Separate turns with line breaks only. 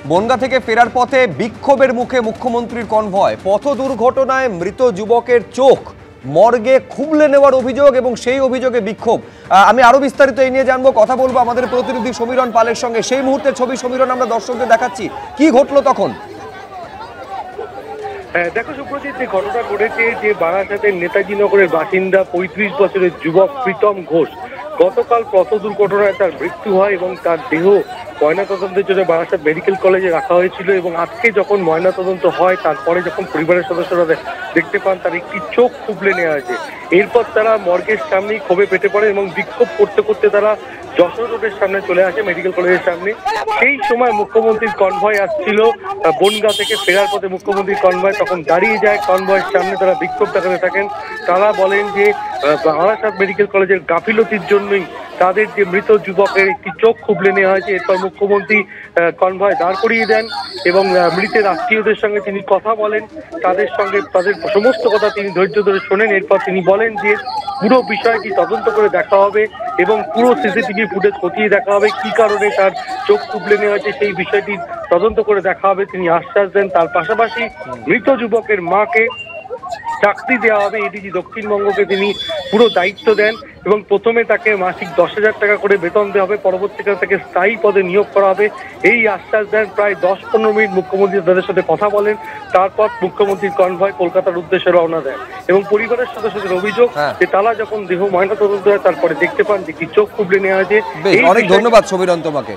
বনগাঁ থেকে ফেরার পথে বিক্ষোভের মুখে মুখ্যমন্ত্রীর কনভয়। পথ দুর্ঘটনায় মৃত যুবকের চোখ মর্গে খুবলে নেওয়ার অভিযোগ এবং সেই অভিযোগে বিক্ষোভ। আমি আরো বিস্তারিত এই নিয়ে জানবো, কথা বলবো আমাদের প্রতিনিধি সমীরণ পালের সঙ্গে। সেই মুহূর্তের ছবি সমীরণ আমরা দর্শকদের দেখাচ্ছি, কি ঘটলো তখন?
দেখো সুপ্রজিৎ, যে ঘটনা ঘটেছে যে বারাসাতের নেতাজি নগরের বাসিন্দা ৩৫ বছরের যুবক প্রীতম ঘোষ গতকাল পথ দুর্ঘটনায় তার মৃত্যু হয় এবং তার দেহ ময়নাতদন্তের জন্য বারাসাত মেডিকেল কলেজে রাখা হয়েছিল। এবং আজকে যখন ময়নাতদন্ত হয় তারপরে যখন পরিবারের সদস্যরা দেখতে পান তার একটি চোখ খুবলে নেওয়া হয়েছে। এরপর তারা মর্গের সামনেই ক্ষোভে পেটে পড়ে এবং বিক্ষোভ করতে করতে তারা যশোর রোডের সামনে চলে আসে, মেডিকেল কলেজের সামনে। সেই সময় মুখ্যমন্ত্রীর কনভয় আসছিল বনগাঁ থেকে ফেরার পথে মুখ্যমন্ত্রীর কনভয় তখন দাঁড়িয়ে যায়। কনভয়ের সামনে তারা বিক্ষোভ দেখাতে থাকেন। তারা বলেন যে বারাসাত মেডিকেল কলেজের গাফিলতির জন্যই তাদের যে মৃত যুবকের একটি চোখ খুবলে নেওয়া হয়েছে। এরপর মুখ্যমন্ত্রী কনভয় দাঁড় করিয়ে দেন এবং মৃতের আত্মীয়দের সঙ্গে তিনি কথা বলেন, তাদের সঙ্গে তাদের সমস্ত কথা তিনি ধৈর্য ধরে শোনেন। এরপর তিনি বলেন যে পুরো বিষয়টি তদন্ত করে দেখা হবে এবং পুরো সিসিটিভি ফুটেজ খতিয়ে দেখা হবে, কি কারণে তার চোখ খুবলে নেওয়া হয়েছে সেই বিষয়টি তদন্ত করে দেখা হবে তিনি আশ্বাস দেন। তার পাশাপাশি মৃত যুবকের মাকে চাকরি দেওয়া হবে, এডিজি দক্ষিণবঙ্গকে তিনি পুরো দায়িত্ব দেন এবং প্রথমে তাকে মাসিক 10,000 টাকা করে বেতন দেওয়া হবে, পরবর্তীকালে তাকে স্থায়ী পদে নিয়োগ করা হবে, এই আশ্বাস দেন। প্রায় 10-15 মিনিট মুখ্যমন্ত্রী তাদের সাথে কথা বলেন। তারপর মুখ্যমন্ত্রীর কনভয় কলকাতার উদ্দেশ্যে রওনা দেন এবং পরিবারের সদস্যদের অভিযোগ যে তারা যখন দেহ ময়নাতদন্ত হয় তারপরে দেখতে পান যে কি চোখ খুবলে নেওয়া হয়েছে।
অনেক ধন্যবাদ সমীরণ তোমাকে।